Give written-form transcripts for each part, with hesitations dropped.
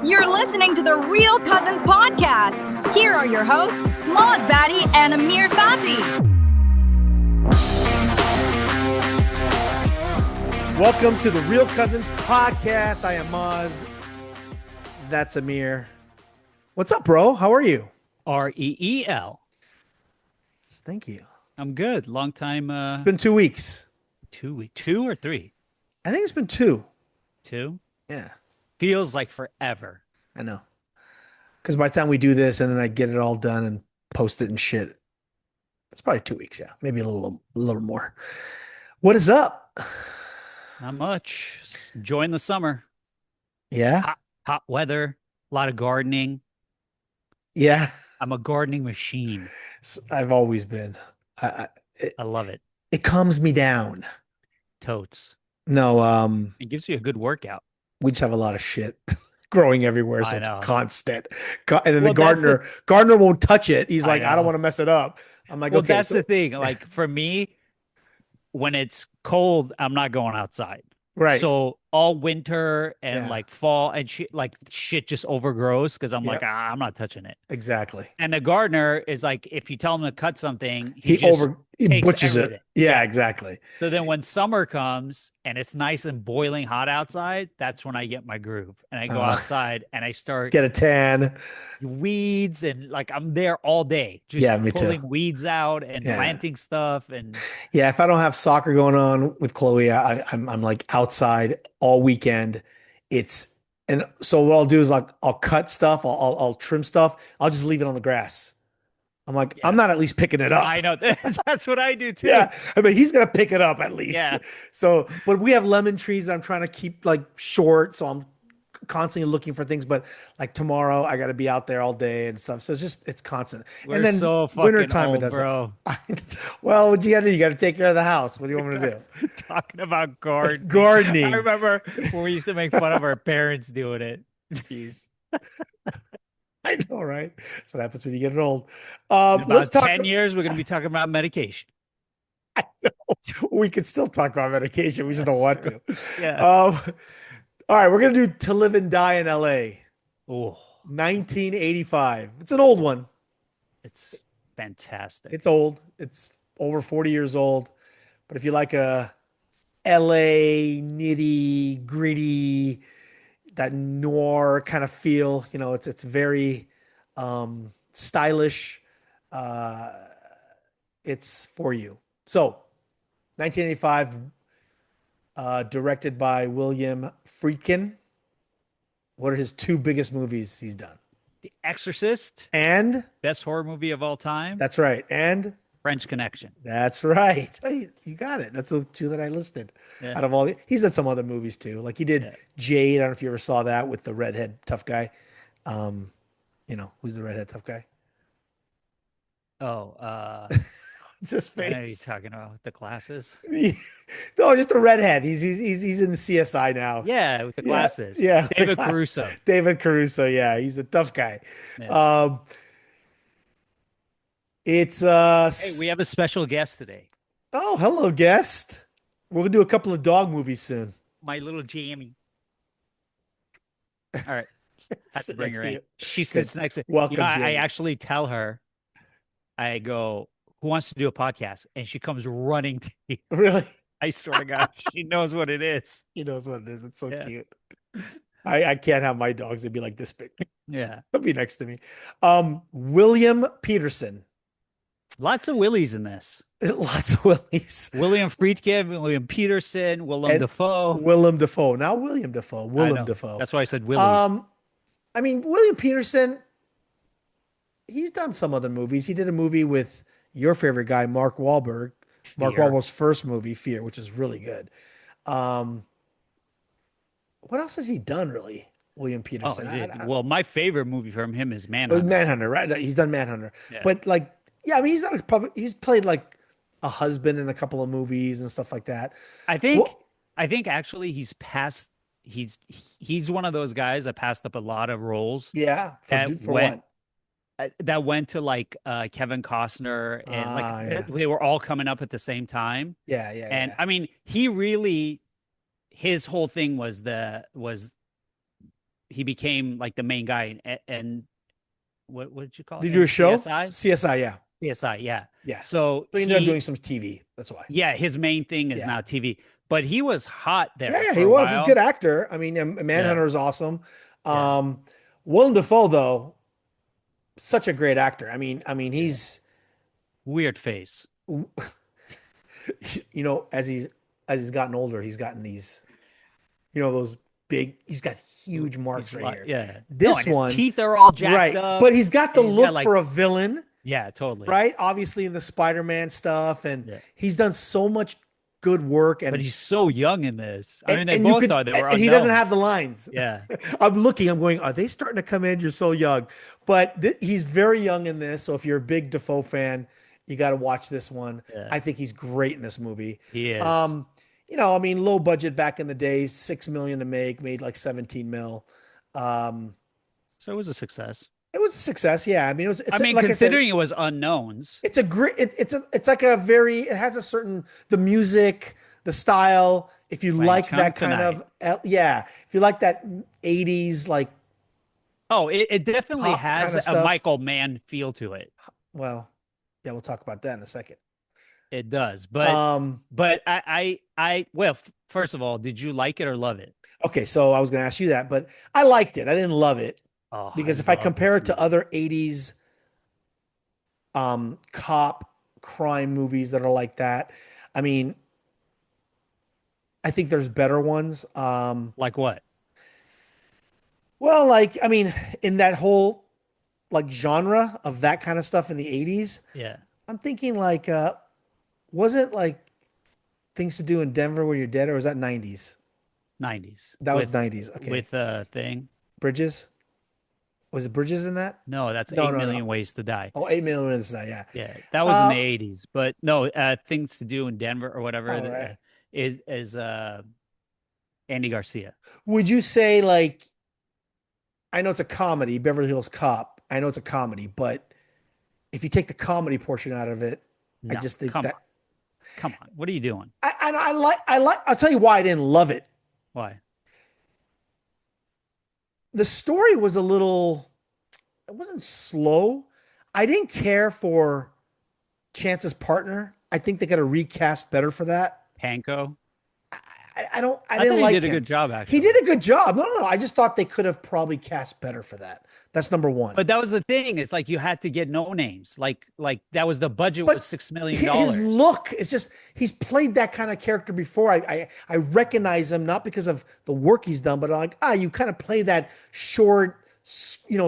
You're listening to the Real Cousins podcast. Here are your hosts, Maz Batty and Amir Fathi. Welcome to the Real Cousins podcast. I am Maz. That's Amir. What's up, bro? How are you? Reel. Thank you. I'm good. Long time. It's been 2 weeks. 2 weeks. 2 or 3? I think it's been 2. 2? Yeah. Feels like forever. I know. Because by the time we do this and then I get it all done and post it and shit, it's probably 2 weeks. Yeah. Maybe a little more. What is up? Not much. Just enjoying the summer. Yeah. Hot weather. A lot of gardening. Yeah. I'm a gardening machine. I've always been. I love it. It calms me down. Totes. No. It gives you a good workout. We just have a lot of shit growing everywhere, so it's constant. And then the gardener won't touch it. He's like, I don't want to mess it up. I'm like, okay. That's the thing. Like for me, when it's cold, I'm not going outside. Right. So all winter and like fall and shit just overgrows because I'm like, I'm not touching it. Exactly. And the gardener is like, if you tell him to cut something, he butchers everything. it. Yeah, exactly. So then when summer comes and it's nice and boiling hot outside, that's when I get my groove and I go outside and I start get a tan, weeds, and like I'm there all day, just pulling weeds out and planting stuff. And if I don't have soccer going on with Chloe, I'm like outside all weekend. And so what I'll do is like I'll cut stuff, I'll trim stuff, I'll just leave it on the grass. I'm like, I'm not at least picking it up. I know. That's what I do too. Yeah. I mean, he's going to pick it up at least. Yeah. So, but we have lemon trees that I'm trying to keep like short. So I'm constantly looking for things. But like tomorrow, I got to be out there all day and stuff. So it's constant. We're and then so fucking wintertime, old, it doesn't. bro. Well, what you got to do? You got to take care of the house. What do you want me to do? Talking about gardening. I remember when we used to make fun of our parents doing it. Jeez. I know, right? That's what happens when you get old. In about 10 years, we're going to be talking about medication. I know. We could still talk about medication. We just don't want to. Yeah. All right, we're going to do To Live and Die in L.A. Oh, 1985. It's an old one. It's fantastic. It's old. It's over 40 years old. But if you like a L.A. nitty gritty, that noir kind of feel, it's very stylish. It's for you. So 1985, directed by William Friedkin. What are his 2 biggest movies he's done? The Exorcist. And? Best horror movie of all time. That's right. And? French Connection. That's right. Hey, you got it. That's the 2 that I listed. Yeah. Out of all, he's done some other movies too. Like he did Jade. I don't know if you ever saw that with the redhead tough guy. Who's the redhead tough guy? Oh, it's his face. What are you talking about with the glasses? No, just the redhead. He's in the CSI now. Yeah, with the glasses. Yeah, David Caruso. David Caruso. Yeah, he's a tough guy. Yeah. It's hey, we have a special guest today. Oh, hello, guest. We're gonna do a couple of dog movies soon. My little Jamie. All right. Have to bring her in. She sits next to welcome. I actually tell her, I go, who wants to do a podcast? And she comes running to me. Really? I swear to God, she knows what it is. She knows what it is. It's so cute. I can't have my dogs to be like this big. Yeah. They'll be next to me. William Petersen. Lots of Willies in this. Lots of Willies. William Friedkin, William Petersen, Willem Dafoe. Willem Dafoe. Now William Dafoe. Willem Dafoe. That's why I said Willies. I mean, William Petersen, he's done some other movies. He did a movie with your favorite guy, Mark Wahlberg. Fear. Mark Wahlberg's first movie, Fear, which is really good. What else has he done, really? William Petersen. Well, my favorite movie from him is Manhunter. Manhunter, right? He's done Manhunter. Yeah. But I mean, he's played like a husband in a couple of movies and stuff like that. I think actually he's passed. He's one of those guys that passed up a lot of roles. Yeah. That went to like Kevin Costner and they were all coming up at the same time. Yeah. And I mean, he really, his whole thing was he became like the main guy. And what did you call Did it? you do a show? CSI? CSI, yeah. CSI, yeah. Yeah. So So he ended up doing some TV. That's why. yeah, his main thing is Yeah. now TV. But he was hot there Yeah, for he a was. He's a while. good actor. I mean, Manhunter is awesome. Yeah. Willem Dafoe, though, such a great actor. He's Weird face. as he's gotten older, he's gotten these, those big. He's got huge marks right here. Yeah. This and his one, teeth are all jacked right? up. But he's got the and he's look got, like, for a villain, yeah, totally. right? Obviously, in the Spider-Man stuff, and Yeah. he's done so much good work. And But he's so young in this. I mean, and they you both could- are. They were and he doesn't have the unknowns. lines. Yeah. I'm going, are they starting to come in? You're so young. But he's very young in this. So if you're a big Dafoe fan, you got to watch this one. Yeah. I think he's great in this movie. He is. Low budget back in the days, 6 million to make, made like 17 mil. So it was a success. It was a success. Yeah. I mean, Considering it was unknowns. it's a great, it's like it has a certain, the music, the style. If you like that kind of, if you like that 80s, like, Oh, it definitely Hot has kinda a stuff. Michael Mann feel to it. well, yeah, we'll talk about that in a second. It does. But first of all, did you like it or love it? Okay, so I was going to ask you that, but I liked it. I didn't love it Oh, because if I love compare it this to other 80s cop crime movies that are like that, I mean, I think there's better ones. movie. Like what? Well, like, I mean, in that whole like genre of that kind of stuff in the 80s, Yeah. I'm thinking like, wasn't like Things to Do in Denver When You're Dead, or was that 90s? 90s. That was 90s. Okay. With thing. Bridges? Was it Bridges in that? No, that's No, 8 no, Million no. Ways to Die. Oh, 8 million is that, yeah. Yeah. That was in the 80s. But no, Things to Do in Denver or whatever Oh, right. is Andy Garcia. Would you say, like, I know it's a comedy, Beverly Hills Cop. I know it's a comedy, but if you take the comedy portion out of it, I No, just think come that on. Come on. What are you doing? I like. I'll tell you why I didn't love it. Why? The story was a little. It wasn't slow. I didn't care for Chance's partner. I think they got to recast better for that. Panko? I didn't thought like he did him. a good job, actually. He did a good job. No. I just thought they could have probably cast better for that. That's number one. But that was the thing. It's like you had to get no names. Like that was the budget But was $6 million. his look, it's just he's played that kind of character before. I recognize him not because of the work he's done, but like you kind of play that short,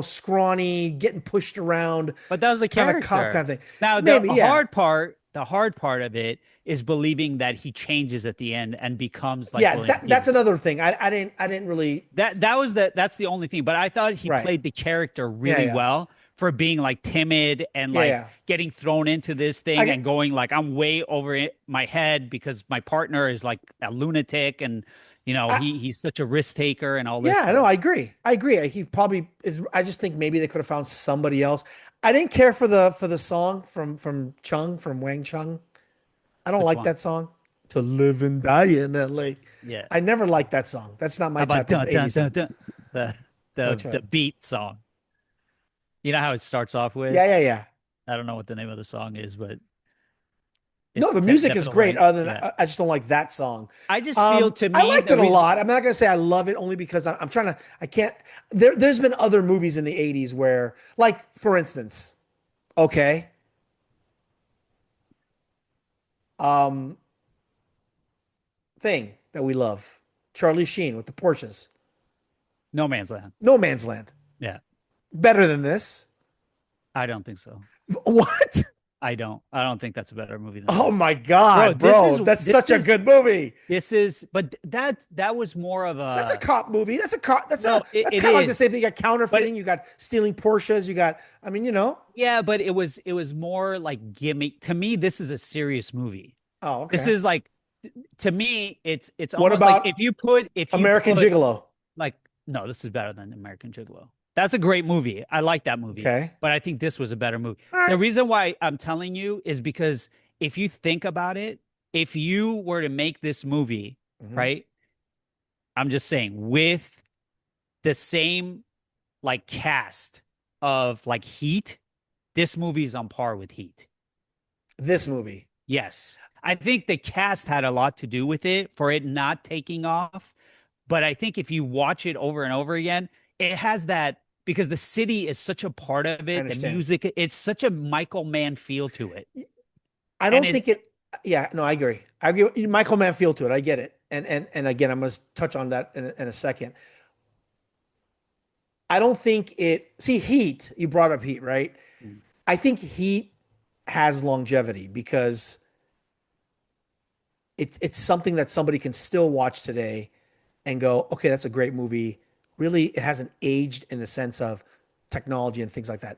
scrawny, getting pushed around. But that was the kind character. of cop kind of thing. Now Maybe, the yeah. hard part of it is believing that he changes at the end and becomes like William that's Petersen. another thing. I didn't really that's the only thing. But I thought he Right. played the character really Yeah. well for being like timid and like Yeah. getting thrown into this thing and going like I'm way over my head because my partner is like a lunatic and he's such a risk taker and all this. Yeah, stuff. no, I agree. He probably is. I just think maybe they could have found somebody else. I didn't care for the song from Wang Chung. I don't Which like one? that song. To Live and Die in LA. Yeah. I never liked that song. That's not my How about type of dun, 80s. dun, dun, dun, Which the one? beat song? You know how it starts off with? Yeah. I don't know what the name of the song is, but No, it's the music is great. definitely- Other than yeah. I just don't like that song. I just feel to me I liked the it a reason- lot. I'm not gonna say I love it only because I'm trying to. I can't. There's been other movies in the '80s where, like, for instance, okay, thing that we love, Charlie Sheen with the Porsches, No Man's Land. No Man's Land, Yeah, better than this. I don't think so. What? I don't think that's a better movie than Oh this. my God, Bro, bro! That's this such a is- good movie. This is, but that was more of a. That's a cop movie. That's a cop. That's No, that's it kind of like the is. same thing. You got counterfeiting. You got stealing Porsches. You got. I mean, Yeah, but it was more like gimmick. To me, this is a serious movie. Oh, okay. This is like, to me, it's What almost about like if you put American Gigolo. like no, this is better than American Gigolo. That's a great movie. I like that movie. Okay. But I think this was a better movie. All right. The reason why I'm telling you is because if you think about it, if you were to make this movie, Mhm. right? I'm just saying with the same like cast of like Heat, this movie is on par with Heat. This movie. Yes. I think the cast had a lot to do with it for it not taking off. But I think if you watch it over and over again, it has that, because the city is such a part of it, the music, it's such a Michael Mann feel to it. I don't think it, yeah, no, I agree. I agree. Michael Mann feel to it. I get it. And again, I'm going to touch on that in a second. I don't think Heat, you brought up Heat, right? I think Heat has longevity because it's something that somebody can still watch today and go, okay, that's a great movie. Really, it hasn't aged in the sense of technology and things like that.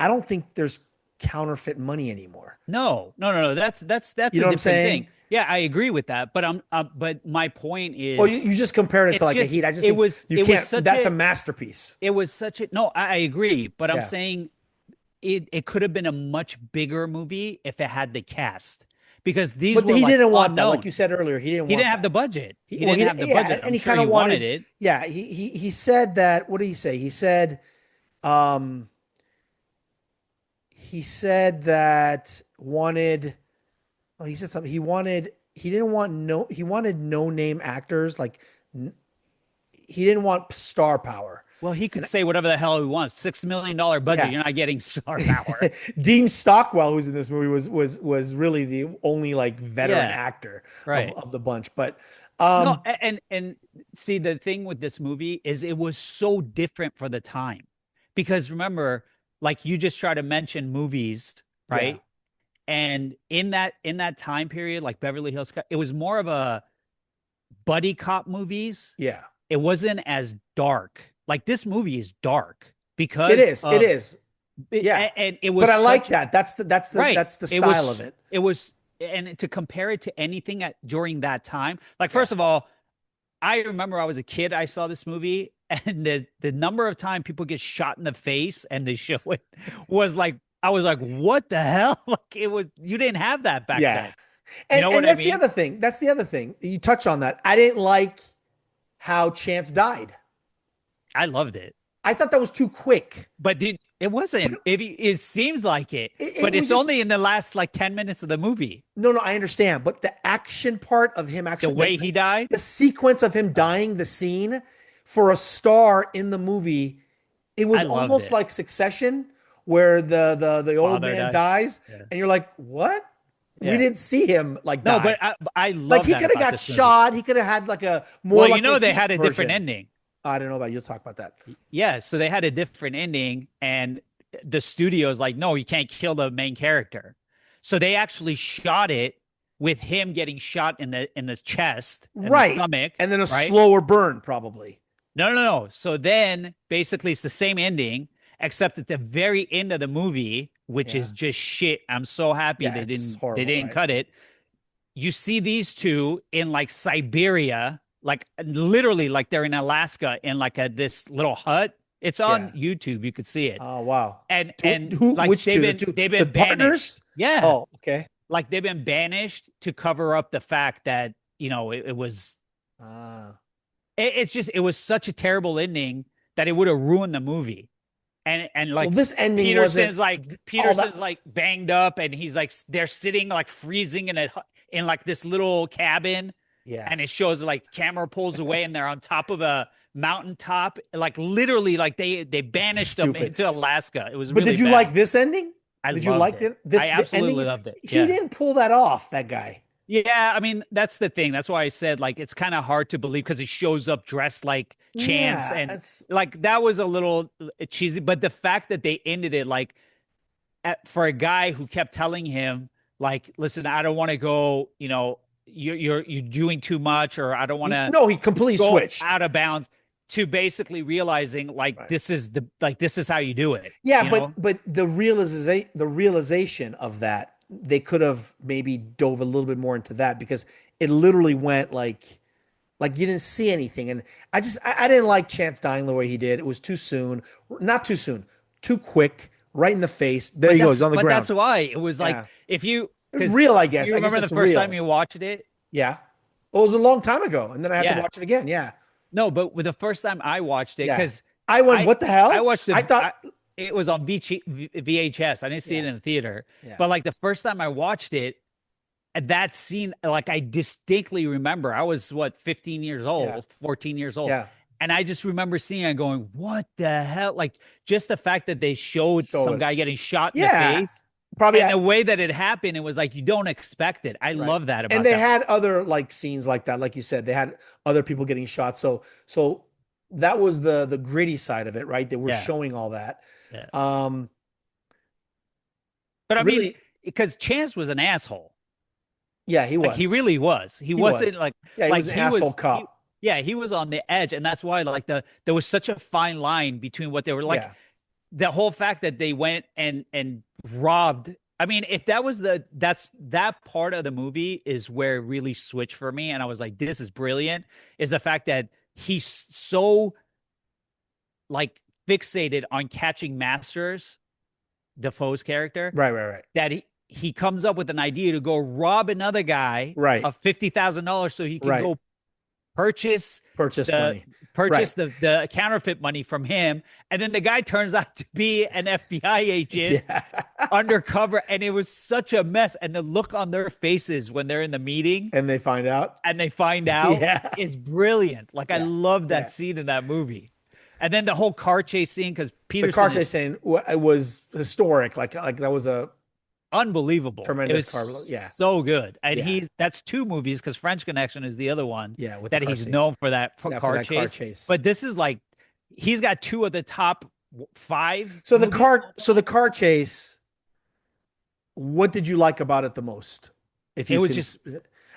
I don't think there's counterfeit money anymore. No. That's you know a different thing. Yeah, I agree with that. But but my point is, well, you just compared it to like a Heat. I just think you can't. That's a masterpiece. It was such a no. I agree, but I'm saying it could have been a much bigger movie if it had the cast. Because these but were he like didn't want unknown. that, like you said earlier. He didn't have the budget. He didn't have the budget, and he sure kind of wanted it. Yeah, he said that. What did he say? He said that wanted. Oh, he said something. He wanted no name actors. Like he didn't want star power. Well, he could say whatever the hell he wants. $6 million budget. Yeah. You're not getting star power. Dean Stockwell, who's in this movie, was really the only like veteran actor of the bunch. But no, and see, the thing with this movie is it was so different for the time, because remember, like you just try to mention movies, right? Yeah. And in that time period, like Beverly Hills Cop, it was more of a buddy cop movies. Yeah, it wasn't as dark. Like this movie is dark because it is. Yeah, and it was. But I like that. That's the style of it. It was, and to compare it to anything during that time, like first of all, I remember I was a kid. I saw this movie, and the number of time people get shot in the face and they show it was like, I was like, what the hell? Like it was. You didn't have that back then. And that's the other thing. That's the other thing. You touch on that. I didn't like how Chance died. I loved it. I thought that was too quick. But it wasn't. It seems like it. But it's only in the last like 10 minutes of the movie. No, I understand. But the action part of him actually... The way he died? The sequence of him dying, the scene, for a star in the movie, it was almost like Succession, where the old man dies. Yeah. And you're like, what? Yeah. We didn't see him like die. No, but I love like he could have got shot. He could have had like a more. Well, they had a different ending. I don't know about you. You'll talk about that. Yeah, so they had a different ending, and the studio's like, no, you can't kill the main character. So they actually shot it with him getting shot in the chest, right, the stomach, and then a slower burn, probably. No. So then basically it's the same ending, except at the very end of the movie, which is just shit. I'm so happy they didn't cut it. You see these two in like Siberia. Like literally, like they're in Alaska in like this little hut. It's on YouTube. You could see it. Oh wow! And like which they've been banished. Partners? Yeah. Oh okay. Like they've been banished to cover up the fact that it was. It was such a terrible ending that it would have ruined the movie. And like this ending Peterson's like banged up, and he's like they're sitting like freezing in like this little cabin. Yeah. And it shows like camera pulls away and they're on top of a mountaintop. Like literally, like they banished them into Alaska. It was But really did you bad. like this ending? Did you like it? I absolutely loved it. He didn't pull that off, that guy. Yeah, I mean, that's the thing. That's why I said like it's kind of hard to believe because he shows up dressed like Chance and like that was a little cheesy. But the fact that they ended it like for a guy who kept telling him like, listen, I don't want to go, you're doing too much, or I don't want to. No, he completely switched out of bounds to basically realizing like this is how you do it. Yeah, but the realization of that, they could have maybe dove a little bit more into that because it literally went like you didn't see anything, and I didn't like Chance dying the way he did. It was too soon, not too soon, too quick, right in the face. There he goes on the ground. But that's why it was like if you. It's real, I guess. You remember the first time you watched it? Yeah. Well, it was a long time ago, and then I had to watch it again. Yeah. No, but with the first time I watched it, Yeah. because I went, what the hell? I watched it. I thought it was on VHS. I didn't see it Yeah. in the theater. Yeah. But like the first time I watched it, that scene, like I distinctly remember. I was what, 15 years old, Yeah. 14 years old. Yeah. And I just remember seeing it going, what the hell? Like just the fact that they showed Show some it. guy getting shot in the Yeah. face. Probably And the way that it happened, it was like you don't expect it. I love that about And they that. had other like scenes like that, like you said, they had other people getting shot. So that was the gritty side of it, right? They were Yeah. showing all that. Yeah. But I mean, really, because Chance was an asshole. yeah, he was. Like he really was. He wasn't was. like Yeah, he like was an asshole cop. he was on the edge, and that's why like there was such a fine line between what they were like. Yeah. The whole fact that they went and robbed. I mean, if that was that part of the movie is where it really switched for me, and I was like, this is brilliant. Is the fact that he's so like fixated on catching Masters, Dafoe's character, Right. that he comes up with an idea to go rob another guy of $50,000 so he can go purchase money. The counterfeit money from him. And then the guy turns out to be an FBI agent undercover. And it was such a mess. And the look on their faces when they're in the meeting and they find out is brilliant. Like I love that scene in that movie. And then the whole car chase scene, because Petersen, the car chase scene, it was historic. Like that was a unbelievable, tremendous car. Yeah, so good. And that's two movies, because French Connection is the other one. Yeah, with that he's known for that car chase. But this is like he's got two of the top 5. So the car chase. What did you like about it the most? I mean,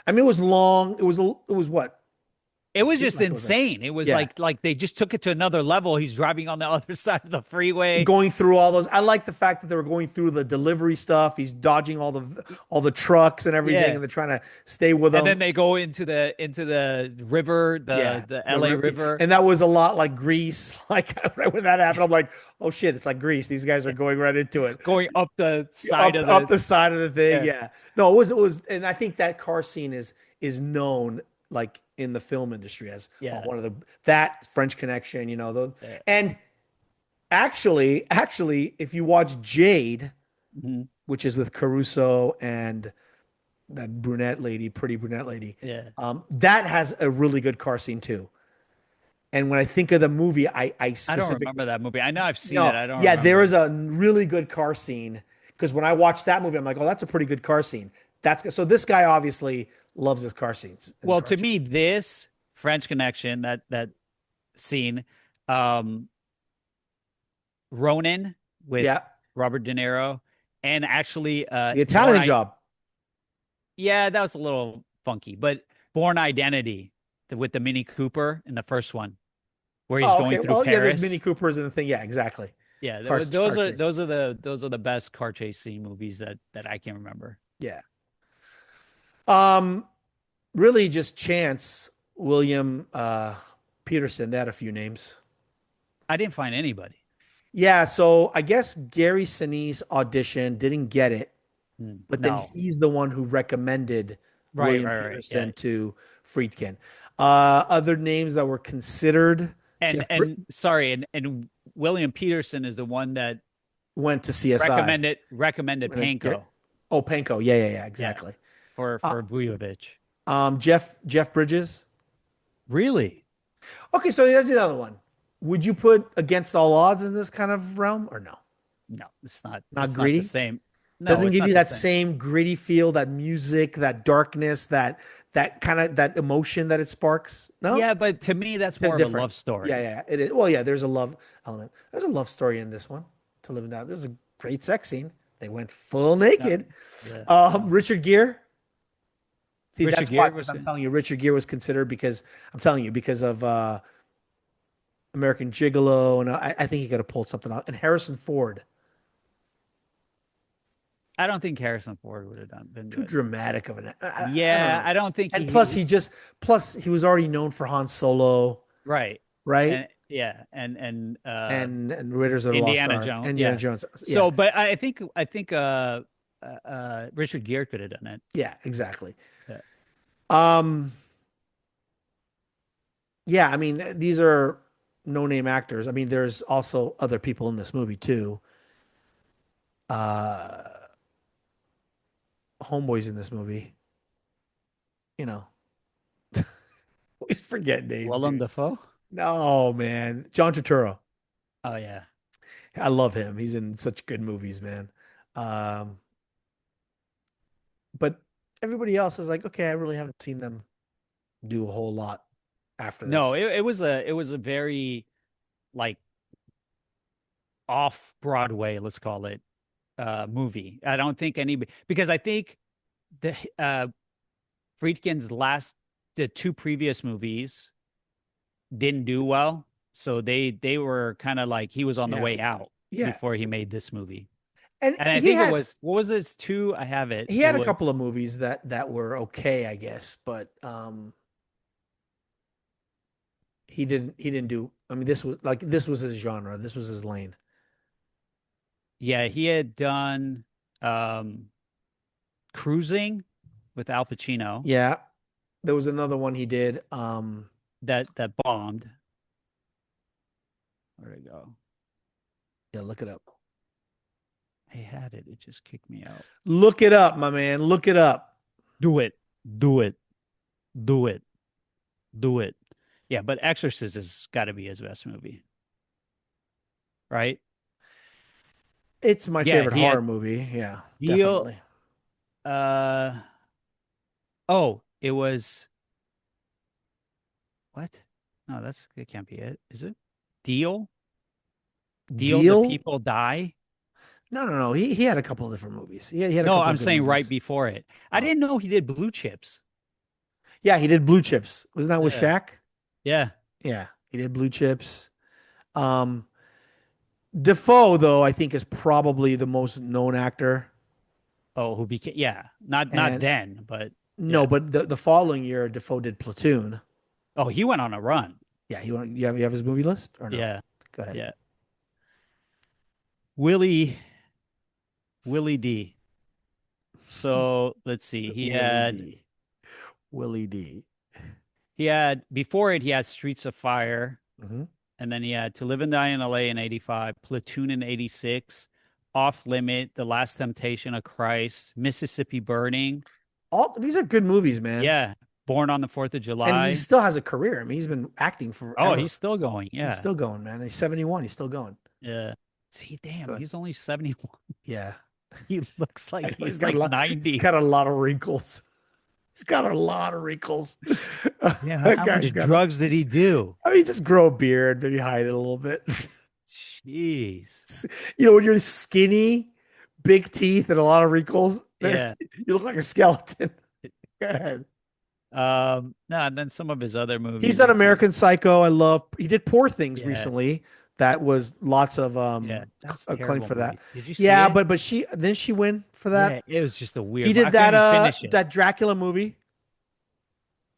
it was long. It was what? It was just insane. It was like they just took it to another level. He's driving on the other side of the freeway, going through all those. I like the fact that they were going through the delivery stuff. He's dodging all the trucks and everything, and they're trying to stay with them. And then they go into the river, the LA River, and that was a lot like Grease. Like right when that happened, I'm like, oh shit, it's like Grease. These guys are going right into it, going up the side up the side of the thing. Yeah. No, it was, and I think that car scene is known like in the film industry as one of that French Connection, and actually, if you watch Jade, which is with Caruso and that pretty brunette lady, that has a really good car scene too. And when I think of the movie, I don't remember that movie. I know I've seen it. I don't. Yeah, there is a really good car scene, because when I watched that movie, I'm like, oh, that's a pretty good car scene. So this guy obviously loves his car scenes. Well, to me, this French Connection, that scene, Ronin with Robert De Niro, and actually the Italian Job. Yeah, that was a little funky, but Born Identity with the Mini Cooper in the first one, where he's going through Paris. Yeah, there's Mini Coopers and the thing. Yeah, exactly. Yeah, those are the best car chase scene movies that I can remember. Yeah. Really just Chance, William Petersen. They had a few names. I didn't find anybody. Yeah, so I guess Gary Sinise auditioned, didn't get it, but then he's the one who recommended William Petersen to Friedkin. Other names that were considered, and William Petersen is the one that went to CSI. Recommended Panko. Oh, Panko. Yeah, exactly. Yeah. For Vujovic. Jeff Bridges. Really? Okay, so here's another one. Would you put Against All Odds in this kind of realm or no? No, it's not. Not gritty. Not the same. No, doesn't give you that same gritty feel, that music, that darkness, that kind of that emotion that it sparks. No. Yeah, but to me, that's more of a love story. Yeah, it is. Well, yeah, there's a love element. There's a love story in this one. To Live and Die. There's a great sex scene. They went full naked. Yeah. Richard Gere. See, that's why I'm telling you, Richard Gere was considered because of American Gigolo, and I think he could have pulled something out. And Harrison Ford. I don't think Harrison Ford would have been too dramatic of an. I don't think. And plus, he was already known for Han Solo. Right. And, and Raiders of the Lost Ark. Indiana Jones. Yeah. So, but I think Richard Gere could have done it. Yeah, exactly. Yeah. Yeah, I mean, these are no-name actors. I mean, there's also other people in this movie too. Uh, Homeboys in this movie. You know, always forget names, Willem dude. Dafoe. No, man. John Turturro. Oh yeah. I love him. He's in such good movies, man. Um, but everybody else is like, okay, I really haven't seen them do a whole lot after No, this. it was a very like off Broadway, let's call it, movie. I don't think anybody, because I think the Friedkin's the two previous movies didn't do well, so they were kind of like he was on the Yeah, way out yeah. before he made this movie. And And I think it was, what was this two? I have it. he It had a couple was, of movies that were okay, I guess, but he didn't do. I mean, this was his genre. This was his lane. yeah, he had done um Cruising with Al Pacino Yeah, there was another one he did. that bombed. Where'd it go? Yeah, look it up. I had it. It just kicked me out. Look it up, my man. Look it up. Do it. Do it. Do it. Do it. Yeah, but Exorcist has got to be his best movie, right? It's my Yeah, favorite he horror had movie. Yeah, Deal. definitely. Uh oh, it was what? No, it can't be it. Is it? Deal? Deal the Deal? People Die? No, no, no. He had a couple of different movies. He had a No, couple I'm of good saying right movies. before it. I Oh, didn't know he did Blue Chips. yeah, he did Blue Chips. Wasn't that with Yeah. Shaq? Yeah. Yeah, he did Blue Chips. Um, Defoe, though, I think is probably the most known actor. Oh, who became, yeah, not And then, but no, yeah. but the following year, Defoe did Platoon. Oh, he went on a run. Yeah, you have his movie list or no? Yeah. Go ahead. Yeah. Willie Willie D. So let's see. Willie D. Willie D. He had before it he had Streets of Fire, Mm-hmm. and then he had To Live and Die in LA in 85, Platoon in 86, Off Limit, The Last Temptation of Christ, Mississippi Burning. All these are good movies, man. Yeah. Born on the 4th of And he July. still has a career. I mean, he's been acting Oh, forever. he's still going. He's Yeah. still going, man. He's 71. He's still going. Yeah. See, damn, Good. he's only 71. Yeah. He looks like he's got like a lot, 90. He's got a lot of wrinkles. He's got a lot of wrinkles. Yeah, That how guy's much drugs did he do? I mean, just grow a beard, maybe hide it a little bit. Jeez. You know, when you're skinny, big teeth, and a lot of wrinkles, Yeah. you look like a skeleton. Go ahead. No, and then some of his other movies. He's done let's see. American Psycho. I love. He did Poor Things Yeah. recently. That was lots of Yeah, that's acclaim terrible for that. movie. Did you see Yeah, it? but she didn't she win for that? Yeah, it was just a weird. He I did couldn't even that finish it. that Dracula movie.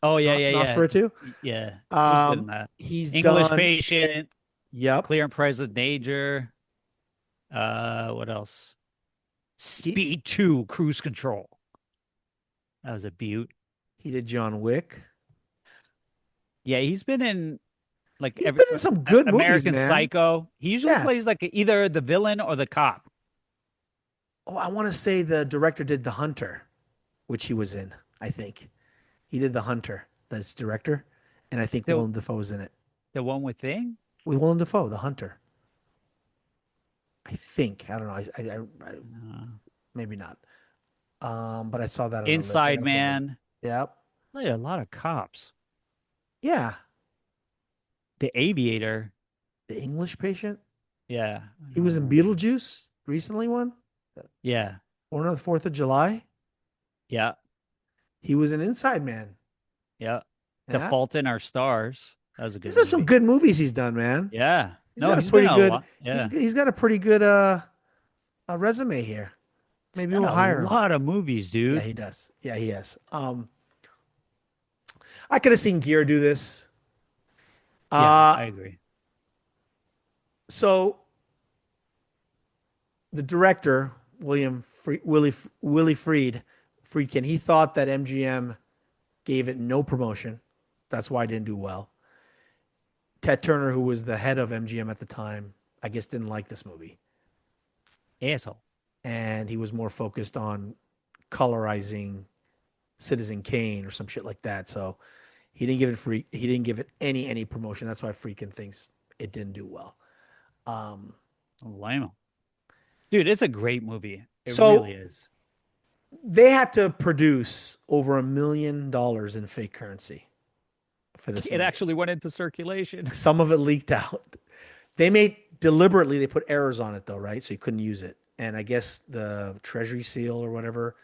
Oh yeah, yeah, yeah. Nosferatu. Yeah, he was good in that. He's English done. Patient, Yep. Clear and Present Danger. What else? Speed 2, Cruise Control. That was a beaut. He did John Wick. Yeah, he's been in like He's been in some good movies, American man. Psycho. He usually Yeah. plays like either the villain or the cop. Oh, I want to say the director did The Hunter, which he was in. I think he did The Hunter. That's director, and I think The- Willem Dafoe was in it. The one with Thing? With Willem Dafoe, The Hunter. I think. I don't know. I maybe not. But I saw that on the list. I Inside gotta Man. Yep. Played a lot of cops. Yeah. The Aviator. The English Patient. Yeah. He was in Beetlejuice recently. One. Yeah. Born on the 4th of July. Yeah. He was in Inside Man. Yeah. Yeah. The Fault in Our Stars. That was a good These are some movie. good movies he's done, man. Yeah. He's got a been pretty in good. lot. Yeah. He's got a pretty good resume here. He's Maybe done we'll hire a him. lot of movies, dude. Yeah, he does. Yeah, he has. I could have seen Gear do this. Yeah, I agree. So the director, Willie Friedkin, he thought that MGM gave it no promotion. That's why it didn't do well. Ted Turner, who was the head of MGM at the time, I guess didn't like this movie. Asshole. And he was more focused on colorizing Citizen Kane or some shit like that. So he didn't give it he didn't give it any promotion. That's why Friedkin thinks it didn't do well. Lame. Dude, it's a great movie. It So really is. they had to produce over $1 million in fake currency for this It movie. actually went into circulation. Some of it leaked out. They put errors on it though, right? So you couldn't use it. And I guess the Treasury seal or whatever,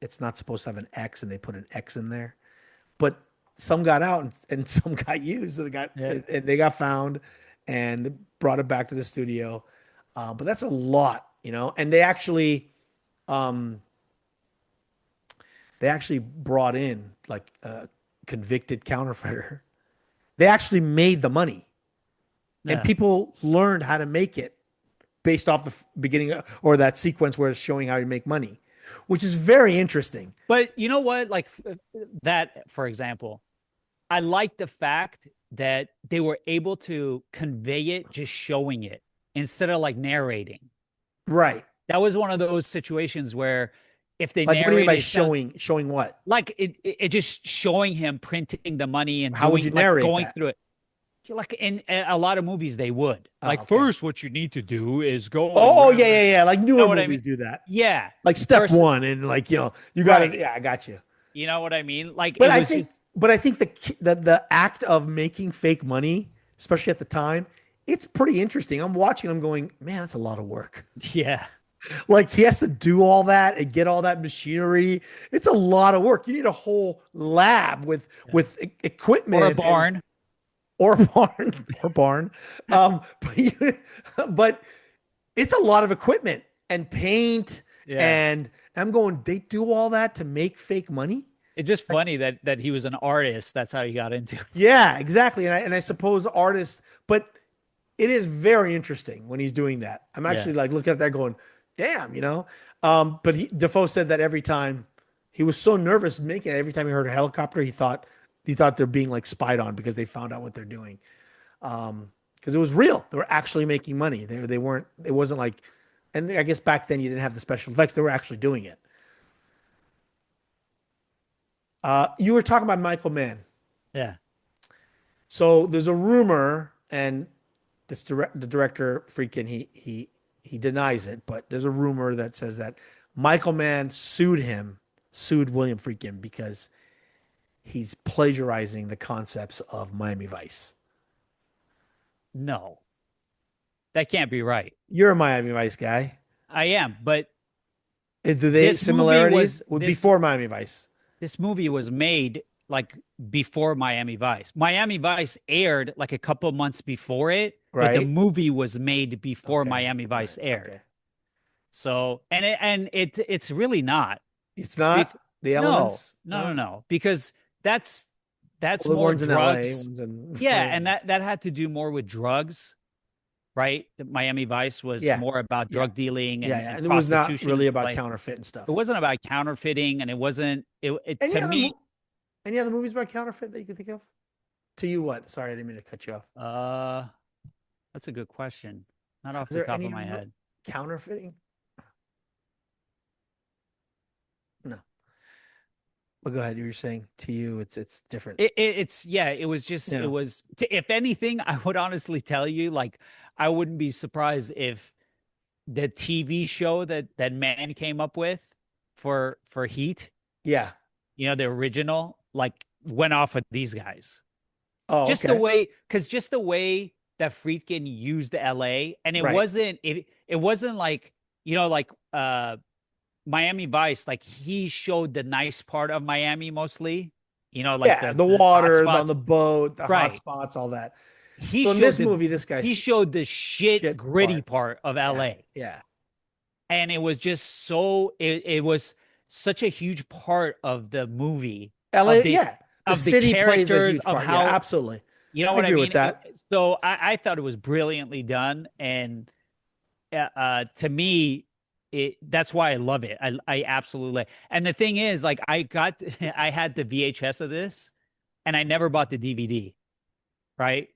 it's not supposed to have an X, and they put an X in there. But some got out and some got used. So they got found and brought it back to the studio. But that's a lot, you know. And they actually brought in like a convicted counterfeiter. They actually made the money, and people learned how to make it based off the beginning or that sequence where it's showing how you make money, which is very interesting. But you know what? Like that, for example, I like the fact that they were able to convey it just showing it instead of like narrating. Right. That was one of those situations where if they like, narrated, what do you mean by showing what? Like it just showing him printing the money and how would you narrate going that? through it. Like in a lot of movies, they would okay. First, what you need to do is go. Oh yeah. Like newer movies do that. Yeah, like step one, and like you got it. Yeah, I got you. You know what I mean? Like, but I think the act of making fake money, especially at the time, it's pretty interesting. I'm watching. I'm going, man, that's a lot of work. Yeah. Like he has to do all that and get all that machinery. It's a lot of work. You need a whole lab with equipment or a barn. But it's a lot of equipment and paint. Yeah. And I'm going, they do all that to make fake money. It's just funny that he was an artist. That's how he got into it. Yeah, exactly. And I suppose artists, but it is very interesting when he's doing that. I'm actually like looking at that going, damn, you know? But Dafoe said that every time he was so nervous making it, every time he heard a helicopter, he thought they're being like spied on because they found out what they're doing. Because it was real. They were actually making money. They weren't, it wasn't like, and I guess back then you didn't have the special effects. They were actually doing it. You were talking about Michael Mann. Yeah. So there's a rumor, and the director Friedkin, he denies it, but there's a rumor that says that Michael Mann sued William Friedkin because he's plagiarizing the concepts of Miami Vice. No, that can't be right. You're a Miami Vice guy. I am, but do they similarities before Miami Vice? This movie was made like before Miami Vice. Miami Vice aired like a couple months before it, right? But the movie was made before Miami Vice aired. Okay. So, and it's really not. It's not the elements. No, because that's well, more ones drugs. In LA, yeah, and that had to do more with drugs, right? Miami Vice was more about drug dealing and it was not really about counterfeit and stuff. It wasn't about counterfeiting, and it wasn't. To me. Any other movies about counterfeit that you can think of? To you, what? Sorry, I didn't mean to cut you off. That's a good question. Not off the top of my head. Counterfeiting? No. But go ahead. You were saying to you, it's different. It was just it was. If anything, I would honestly tell you, like, I wouldn't be surprised if the TV show that Mann came up with for Heat, the original, like, went off of these guys. Oh, just the way that Friedkin used LA, and it wasn't like Miami Vice. Like, he showed the nice part of Miami mostly, like the water on the boat, the hot spots, all that. In this movie, this guy showed the shit gritty part of LA. Yeah. And it was just so it was such a huge part of the movie. LA, the city characters, plays a huge part. Of how, absolutely. You know what I mean? With that. So I thought it was brilliantly done, and to me, that's why I love it. I absolutely. And the thing is, like, I had the VHS of this, and I never bought the DVD. right?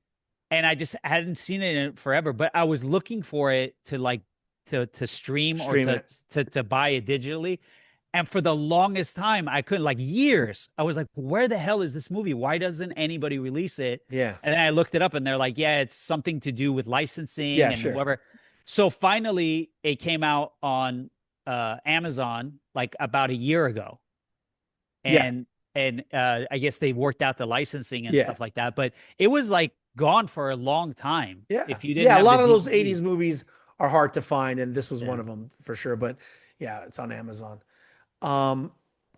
And I just hadn't seen it in forever, but I was looking for it to like to stream or to buy it digitally. And for the longest time, I couldn't, like years. I was like, where the hell is this movie? Why doesn't anybody release it? Yeah. And then I looked it up and they're like, yeah, it's something to do with licensing and sure. whatever. So finally it came out on Amazon like about a year ago. And I guess they worked out the licensing and stuff like that. But it was like gone for a long time. Yeah. If you didn't a lot of DVD. those 80s movies are hard to find, and this was one of them for sure. But yeah, it's on Amazon. I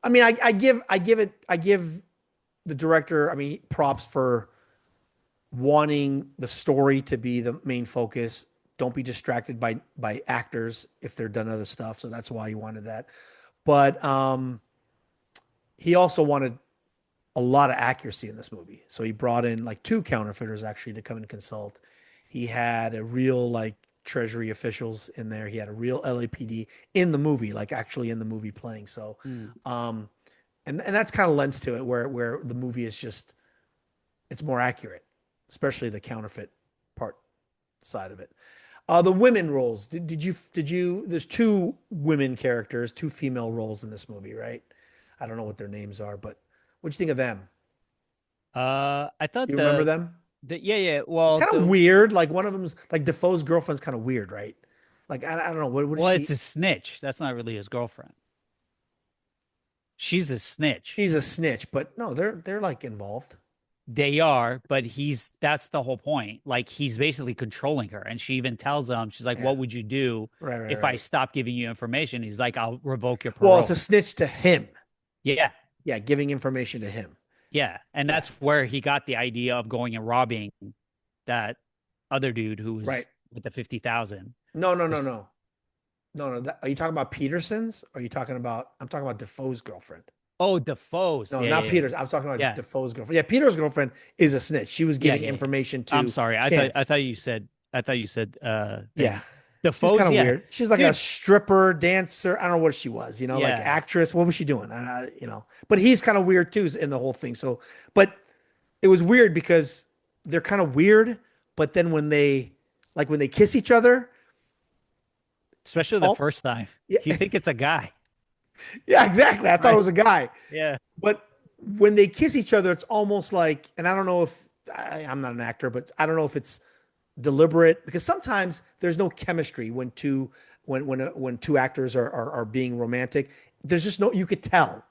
mean, I give the director, I mean, props for wanting the story to be the main focus. Don't be distracted by actors if they're done other stuff. So that's why he wanted that. But he also wanted a lot of accuracy in this movie. So he brought in like 2 counterfeiters actually to come and consult. He had a real like Treasury officials in there. He had a real LAPD in the movie, like actually in the movie playing. So, and that's kind of lends to it where the movie is just, it's more accurate, especially the counterfeit part side of it. The women roles, did you, there's 2 women characters, 2 female roles in this movie, right? I don't know what their names are, but what'd you think of them? I thought you remember them? Well, kind of weird. Like one of them's like Dafoe's girlfriend's kind of weird, right? Like I don't know what. Well, it's a snitch. That's not really his girlfriend. She's a snitch. She's a snitch, but no, they're like involved. They are, but that's the whole point. Like he's basically controlling her, and she even tells him, she's like, "What would you do if I stop giving you information?" He's like, "I'll revoke your parole." Well, it's a snitch to him. Yeah, giving information to him. Yeah, and that's where he got the idea of going and robbing that other dude who was with the 50,000. No. Are you talking about Peterson's? Or are you talking about? I'm talking about Dafoe's girlfriend. Oh, Defoe's. No, not Peters. I was talking about Defoe's girlfriend. Yeah, Peter's girlfriend is a snitch. She was giving information to. I'm sorry. I thought you said. Defoe's kind of weird. She's like a stripper, dancer. I don't know what she was, like actress. What was she doing? But he's kind of weird too in the whole thing. So, but it was weird because they're kind of weird. But then when they kiss each other, especially the first time, you think it's a guy. Yeah, exactly. I thought it was a guy. Yeah. But when they kiss each other, it's almost like, and I don't know if I'm not an actor, but I don't know if it's deliberate, because sometimes there's no chemistry when two actors are being romantic. There's just you could tell,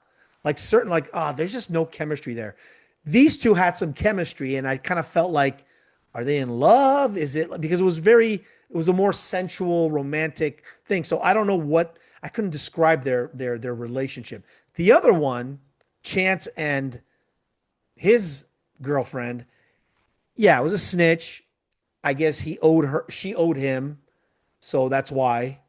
there's just no chemistry there. These 2 had some chemistry, and I kind of felt like, are they in love? Is it because it was a more sensual, romantic thing. So I don't know I couldn't describe their relationship. The other one, Chance and his girlfriend, it was a snitch. I guess she owed him. So that's why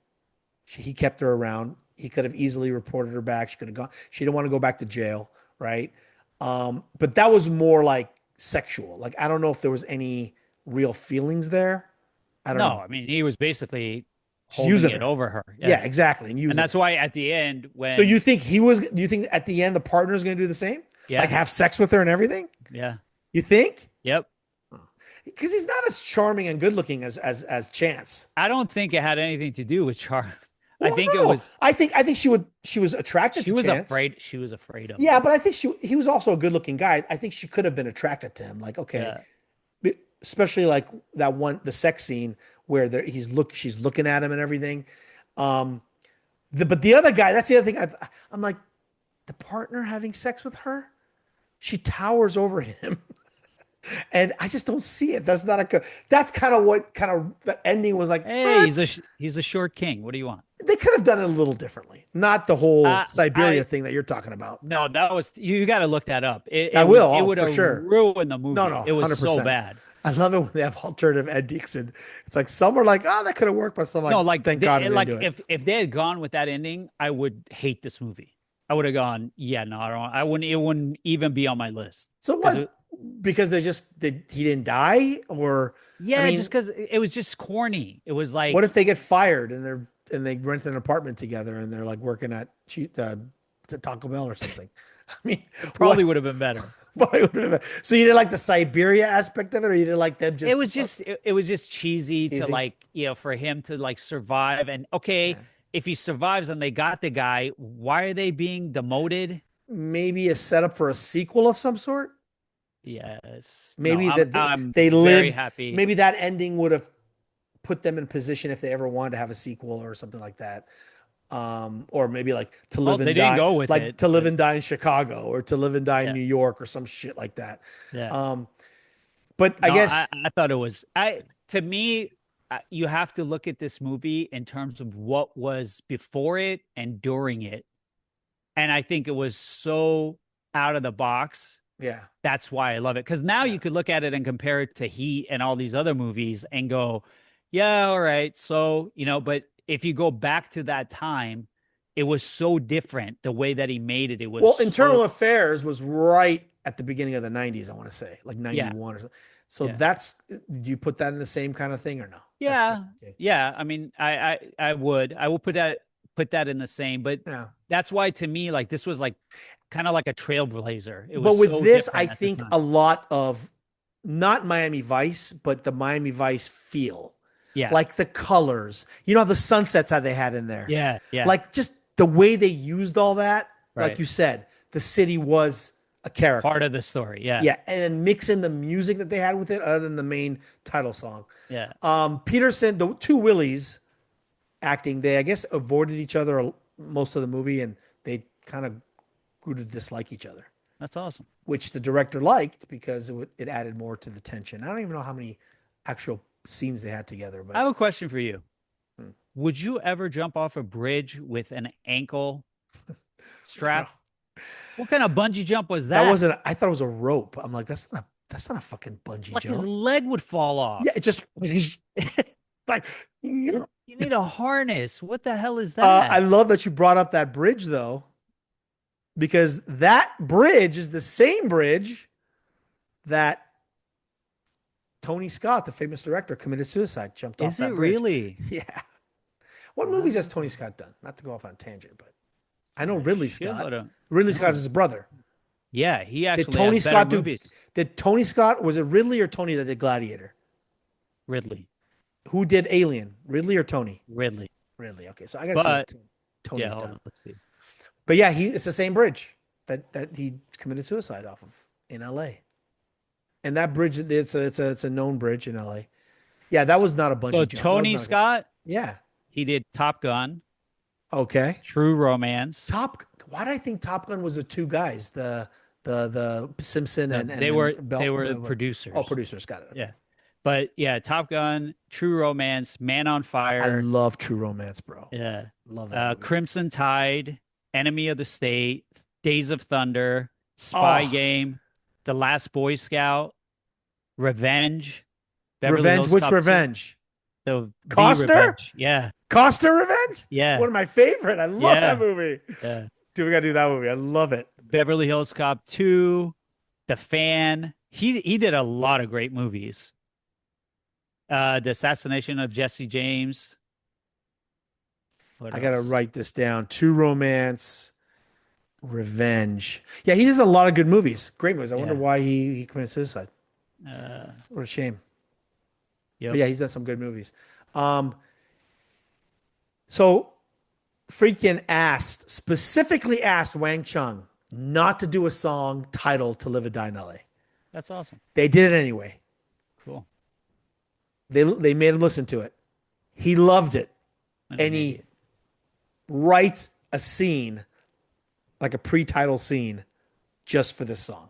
he kept her around. He could have easily reported her back. She could have gone. She didn't want to go back to jail. Right. But that was more like sexual. Like, I don't know if there was any real feelings there. I don't know. I mean, he was basically holding it over her. Yeah, exactly. And that's why at the end, so do you think at the end the partner's going to do the same? Yeah. Like have sex with her and everything? Yeah. You think? Yep. Because he's not as charming and good looking as Chance. I don't think it had anything to do with charm. Well, I think it was. I think she was attracted. She was Chance. afraid. She was afraid of him. Yeah, but I think he was also a good looking guy. I think she could have been attracted to him. Like, okay, especially like the sex scene where she's looking at him and everything. But the other guy, that's the other thing. I'm like, the partner having sex with her, she towers over him. And I just don't see it. That's kind of what the ending was like. Hey, he's a short king. What do you want? They could have done it a little differently. Not the whole Siberia thing that you're talking about. No, that was, you got to look that up. It would have ruined the movie. No, it was 100%. so bad. I love it when they have alternative endings, and it's like some are like, oh, that could have worked, but some thank God they didn't do it. If they had gone with that ending, I would hate this movie. I would have gone, I don't. I wouldn't. It wouldn't even be on my list. So what? Because he didn't die, or just because it was just corny. It was like, what if they get fired and they rent an apartment together and they're like working at Taco Bell or something? I mean, it probably would have been better. So you didn't like the Siberia aspect of it, or you didn't like them just? It was just cheesy to like, for him to like survive. And okay, if he survives and they got the guy, why are they being demoted? Maybe a setup for a sequel of some sort. Yes. Maybe no, I'm they very lived. happy. Maybe that ending would have put them in position if they ever wanted to have a sequel or something like that. Or maybe like To Live and they Die, didn't go with like it, To Live and Die in Chicago or To Live and Die in Yeah. New York or some shit like that. Yeah. But I guess I thought it was to me, you have to look at this movie in terms of what was before it and during it. And I think it was so out of the box. yeah, That's why I love it. Because now you could look at it and compare it to Heat and all these other movies and go, yeah, all right. So, but if you go back to that time, it was so different the way that he made it. It was well, Internal Affairs was right at the beginning of the 90s, I want to say, like 91 or something. So did you put that in the same kind of thing or no? Yeah. Yeah. I mean, I would put that in the same, but that's why to me, like this was like kind of like a trailblazer. It was but with so this, I different think a lot of not Miami Vice, but the Miami Vice feel. Yeah. Like the colors, the sunsets how they had in there. Yeah. Yeah. Like just the way they used all that. Right. Like you said, the city was a character. Part of the story. Yeah. Yeah. And then mix in the music that they had with it other than the main title song. Yeah. Petersen, the two Willies acting, they, I guess, avoided each other most of the movie and they kind of grew to dislike each other. That's awesome. Which the director liked because it added more to the tension. I don't even know how many actual scenes they had together. But I have a question for you. Would you ever jump off a bridge with an ankle strap? No. What kind of bungee jump was that? That wasn't. I thought it was a rope. I'm like, that's not a fucking bungee jump. His leg would fall off. Yeah, it just like you need a harness. What the hell is that? I love that you brought up that bridge though, because that bridge is the same bridge that Tony Scott, the famous director, committed suicide, jumped off that bridge. Is it really? Yeah. What movies has Tony Scott done? Not to go off on a tangent, but I know Ridley Scott. Ridley Scott is his brother. Yeah, he actually did Tony Scott do movies. Did Tony Scott, was it Ridley or Tony that did Gladiator? Ridley. Who did Alien? Ridley or Tony? Ridley. Okay, so I got to see what Tony's done. Let's see. But yeah, it's the same bridge that he committed suicide off of in LA. And that bridge, it's a known bridge in LA. Yeah, that was not a bungee jump. So Tony Scott, yeah, he did Top Gun. Okay. True Romance. Why did I think Top Gun was the two guys, the Simpson and they were the producers. Oh, producers, got it. Okay. Yeah, but yeah, Top Gun, True Romance, Man on Fire. I love True Romance, bro. Yeah, love that. Crimson Tide, Enemy of the State, Days of Thunder, Spy Game, The Last Boy Scout, Revenge. Revenge? Which Revenge? The Coster? Revenge. Yeah. Coster Revenge? Yeah. One of my favorite. I love that movie. Yeah. Dude, we got to do that movie. I love it. Beverly Hills Cop 2, The Fan. He did a lot of great movies. The Assassination of Jesse James. I got to write this down. True Romance, Revenge. Yeah, he does a lot of good movies. Great movies. I wonder why he committed suicide. What a shame. But yeah, he's done some good movies. So Friedkin specifically asked Wang Chung not to do a song titled To Live and Die in LA. That's awesome. They did it anyway. Cool. They made him listen to it. He loved it. And he writes a scene, like a pre-title scene, just for this song.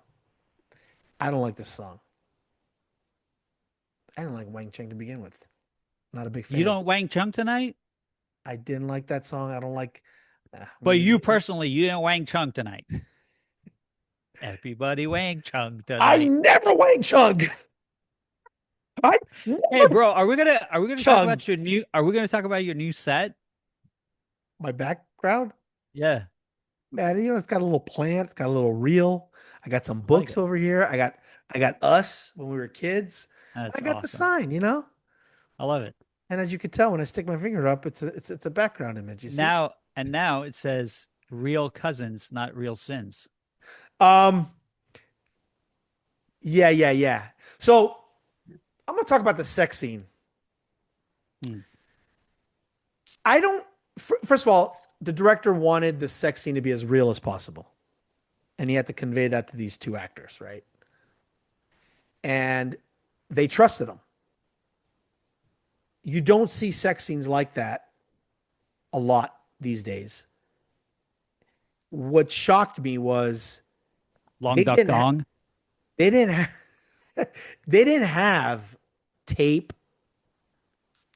I don't like this song. I don't like Wang Chung to begin with. Not a big fan. You don't Wang Chung tonight? I didn't like that song. I don't like. But you personally, you didn't Wang Chung tonight. Everybody Wang Chung tonight. I never Wang Chung. Hey, bro, are we gonna talk about your new? Are we gonna talk about your new set? My background? Yeah, man. It's got a little plant. It's got a little reel. I got some books over here. I got us when we were kids. That's I got awesome. the sign. I love it. And as you can tell, when I stick my finger up, it's a background image. You see? Now it says real cousins, not real sins. Yeah. So I'm gonna talk about the sex scene. Hmm. I don't. First of all, the director wanted the sex scene to be as real as possible, and he had to convey that to these two actors, right? And they trusted him. You don't see sex scenes like that a lot these days. What shocked me was Long they Duck didn't ha- Dong. they didn't have they didn't have tape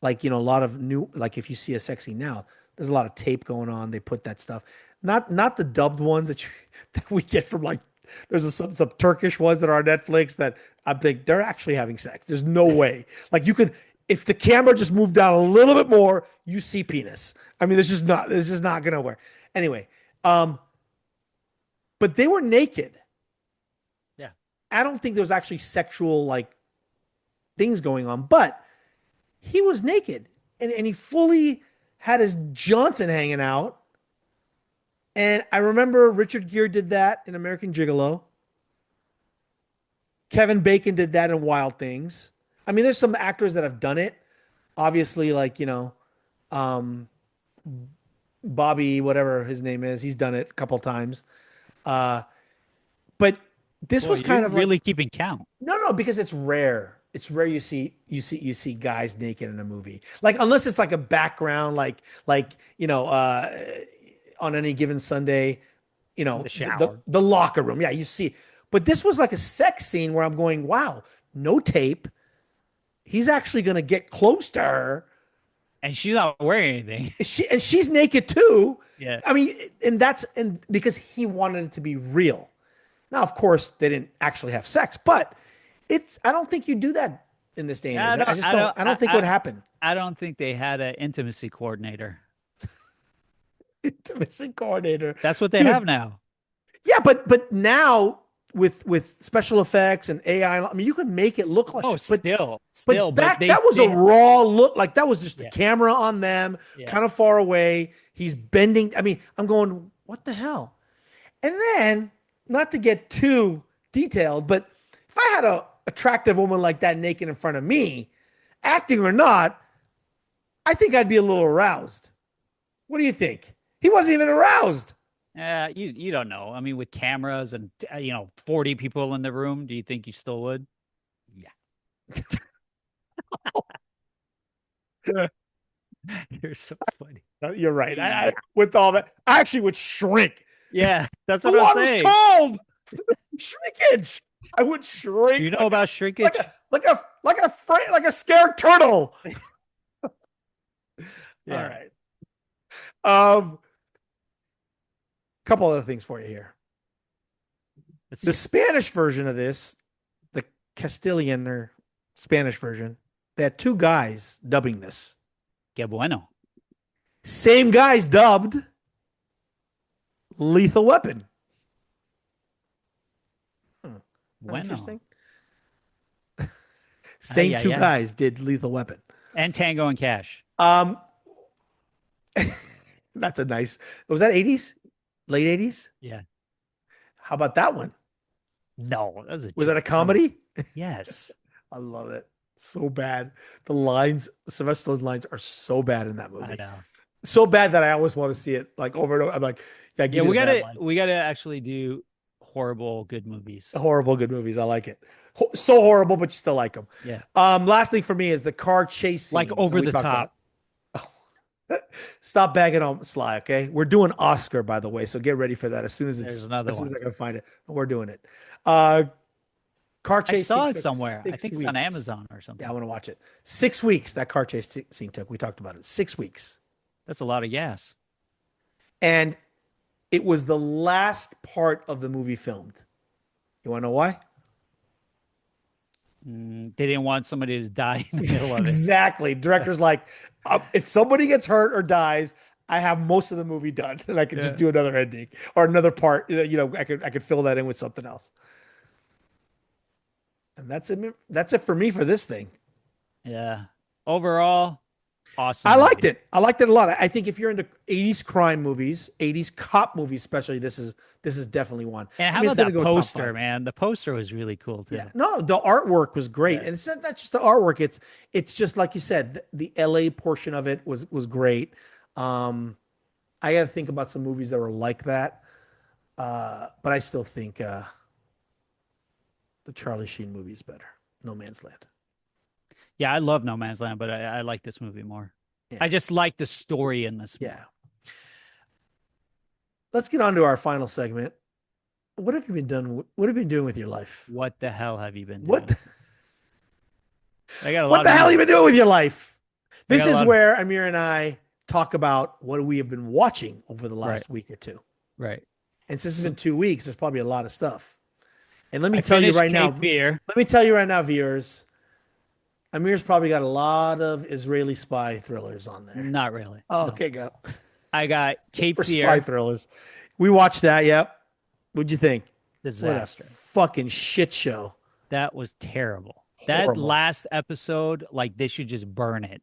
like a lot of new, like if you see a sex scene now, there's a lot of tape going on. They put that stuff, not the dubbed ones that we get from like there's some Turkish ones that are on Netflix that I'm thinking they're actually having sex. There's no way. Like you could, if the camera just moved down a little bit more, you see penis. I mean, this is not gonna work. Anyway, but they were naked. Yeah. I don't think there was actually sexual like things going on, but he was naked and he fully had his Johnson hanging out. And I remember Richard Gere did that in American Gigolo. Kevin Bacon did that in Wild Things. I mean, there's some actors that have done it. Obviously, like, Bobby, whatever his name is, he's done it a couple times. But this was kind of really like, keeping count. No, because it's rare. It's rare you see guys naked in a movie. Like unless it's like a background, on any given Sunday, The shower. the locker room. Yeah, you see. But this was like a sex scene where I'm going, wow, no tape. He's actually gonna get close to her. And she's not wearing anything. She's naked too. Yeah. I mean, and because he wanted it to be real. Now, of course, they didn't actually have sex, but I don't think you do that in this day and age. I don't think it would happen. I don't think they had an intimacy coordinator. Intimacy coordinator. That's what they have now. Yeah, but now with special effects and AI, I mean, you can make it look like. But back that was a raw look. Like that was just the camera on them, kind of far away. He's bending. I mean, I'm going, what the hell? And then, not to get too detailed, but if I had a attractive woman like that naked in front of me, acting or not, I think I'd be a little aroused. What do you think? He wasn't even aroused. You don't know. I mean, with cameras and 40 people in the room, do you think you still would? Yeah. You're so funny. You're right. I with all that, I actually would shrink. Yeah, that's the what I'm saying. The water's cold. Shrinkage. I would shrink. Do you know about shrinkage? Like a scared turtle. Yeah. All right. Couple other things for you here. The Spanish version of this, the Castilian or Spanish version, they had two guys dubbing this. Que bueno. Same guys dubbed Lethal Weapon. Bueno. Interesting. Same two guys did Lethal Weapon. And Tango and Cash. That's a nice. Was that 80s? Late 80s? Yeah. How about that one? No, was that a comedy? Yes. I love it. So bad. The lines, Sylvester Stallone's lines are so bad in that movie. I know. So bad that I always want to see it like over and over. I'm like, we gotta actually do horrible good movies. Horrible good movies. I like it. So horrible, but you still like them. Yeah. Last thing for me is the car chase scene. Like over the top. Stop bagging on Sly, okay? We're doing Oscar, by the way, so get ready for that as soon as There's another as soon one. as I can find it. We're doing it. Car chase. I saw it somewhere. I think it's on Amazon or something. Yeah, I want to watch it. 6 weeks that car chase scene took. We talked about it. 6 weeks. That's a lot of gas. And it was the last part of the movie filmed. You want to know why? They didn't want somebody to die in the middle of it. Exactly. Director's like, if somebody gets hurt or dies, I have most of the movie done, and I can just do another ending or another part. I could fill that in with something else. And that's it. That's it for me for this thing. Yeah. Overall, awesome I movie. liked it. I liked it a lot. I think if you're into 80s crime movies, 80s cop movies, especially, this is definitely one. And how I mean, about it's that gonna go top poster, five. man? The poster was really cool too. Yeah. No, the artwork was great. Yeah. And it's not just the artwork. It's just like you said, the LA portion of it was great. I got to think about some movies that were like that. But I still think the Charlie Sheen movie is better. No Man's Land. Yeah, I love No Man's Land, but I like this movie more. Yeah. I just like the story in this movie. Yeah. Let's get on to our final segment. What have you been done? What have you been doing with your life? What the hell have you been doing? What? I got a What lot the of hell have you been doing with your life? This got a is lot of- where Amir and I talk about what we have been watching over the last week or two. Right. And since it's been 2 weeks, there's probably a lot of stuff. And let me I tell you finished right now, Cape Fear. let me tell you right now, viewers, Amir's probably got a lot of Israeli spy thrillers on there. Not really. Oh, No. okay, go. I got Cape Or Fear. spy thrillers. We watched that, yep. What'd you think? Disaster. What a fucking shit show. That was terrible. Horrible. That last episode, like they should just burn it.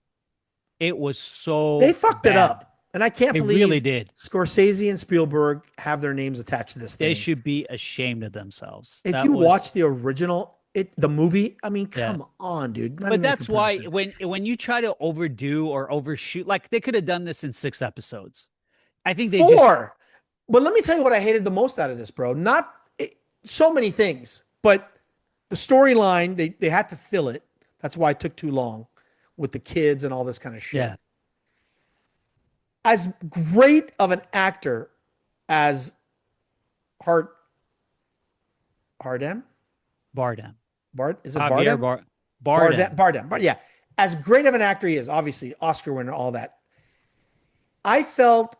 It was so They fucked it bad. up. And I can't They believe really did. Scorsese and Spielberg have their names attached to this thing. They should be ashamed of themselves. If you watch the original, the movie, I mean, come on, dude. Not but even a that's why comparison. when you try to overdo or overshoot, like they could have done this in 6 episodes. I think they 4. But let me tell you what I hated the most out of this, bro. So many things, but the storyline, they had to fill it. That's why it took too long with the kids and all this kind of shit. Yeah. As great of an actor as Bardem? Is it Bardem? Bardem. But yeah, as great of an actor he is, obviously Oscar winner, all that. I felt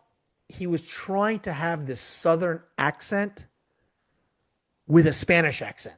he was trying to have this Southern accent with a Spanish accent.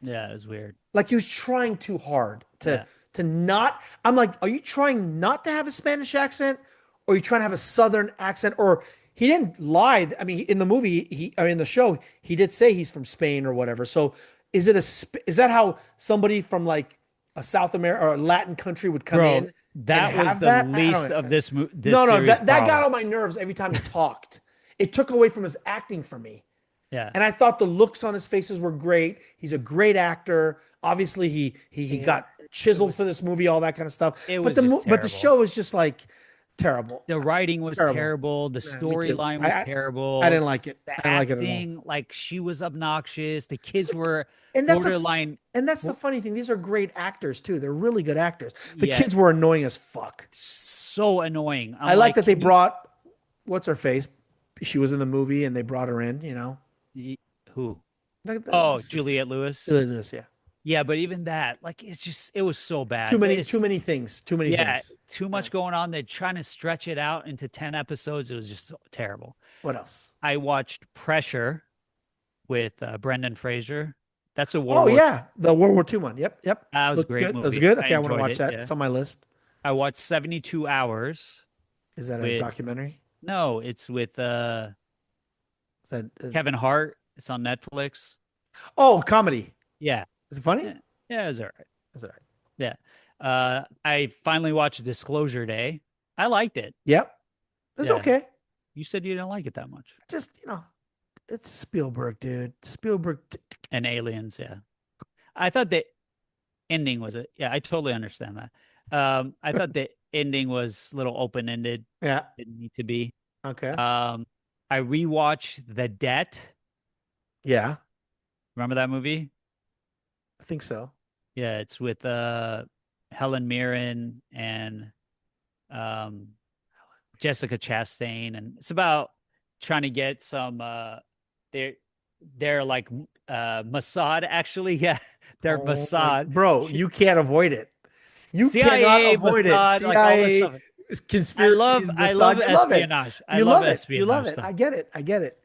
Yeah, it was weird. Like he was trying too hard to not. I'm like, are you trying not to have a Spanish accent, or are you trying to have a Southern accent? Or he didn't lie. I mean, in the movie, in the show, he did say he's from Spain or whatever. So is that how somebody from like a South America or a Latin country would come in? That was the least of this movie. No, that got on my nerves every time he talked. It took away from his acting for me. Yeah. And I thought the looks on his faces were great. He's a great actor. Obviously, he got chiseled for this movie, all that kind of stuff. But the show was just like terrible. The writing was terrible. The storyline was terrible. I didn't like it. The I didn't like it acting, at all. like she was obnoxious. The kids were And that's borderline. And that's the funny thing. These are great actors too. They're really good actors. The kids were annoying as fuck. So annoying. I like that they brought what's her face. She was in the movie and they brought her in. You know who? Juliette Lewis. Juliette Lewis, yeah. Yeah, but even that, like, it was so bad. Too many things. Too many things. Too much going on. They're trying to stretch it out into 10 episodes. It was just terrible. What else? I watched Pressure with Brendan Fraser. That's a the World War II one. Yep. That was a great movie. That's good. Okay, I want to enjoyed watch it, that. yeah. It's on my list. I watched 72 Hours. Is that a documentary? No, it's with Is that Kevin Hart. It's on Netflix. Oh, comedy. Yeah. Is it funny? Yeah, it was all right. It's all right. Yeah. I finally watched Disclosure Day. I liked it. Yep. It's okay. You said you didn't like it that much. Just, it's Spielberg, dude. Spielberg. And Aliens, yeah. I thought the ending was I totally understand that. I thought the ending was a little open-ended. Yeah. Didn't need to be. Okay. I rewatched The Debt. Yeah. Remember that movie? I think so. Yeah, it's with Helen Mirren and Jessica Chastain, and it's about trying to get some they're like Mossad, actually. Yeah, they're Mossad. Bro, you can't avoid it. You CIA, cannot avoid Mossad, it. CIA, like all this stuff. Conspiracy. I love espionage. I love espionage. You love it. Stuff. I get it.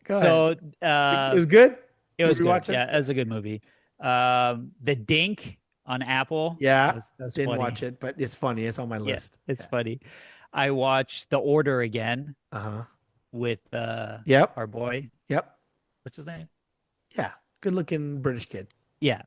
Go ahead. It was good. It was good. Yeah, it was a good movie. The Dink on Apple. Yeah, that's didn't funny. watch it, but it's funny. It's on my list. It's funny. I watched The Order again. With our boy. Yep. What's his name? Yeah, good looking British kid. Yeah.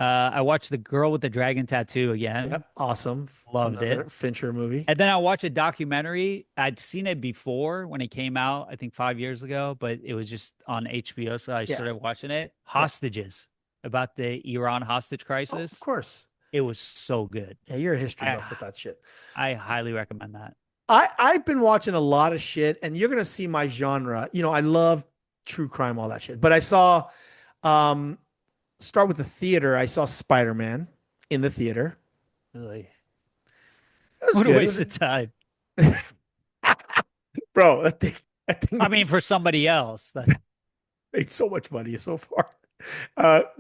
I watched The Girl with the Dragon Tattoo again. Yep. Awesome. Loved Another it. Fincher movie. And then I watched a documentary. I'd seen it before when it came out, I think 5 years ago, but it was just on HBO. So I started watching it. Hostages, about the Iran hostage crisis. Of course. It was so good. Yeah, you're a history buff with that shit. I highly recommend that. I've been watching a lot of shit, and you're gonna see my genre. I love true crime, all that shit. But I saw, start with the theater. I saw Spider-Man in the theater. Really? What a waste of time. Bro, that thing I mean, for somebody else. That made so much money so far.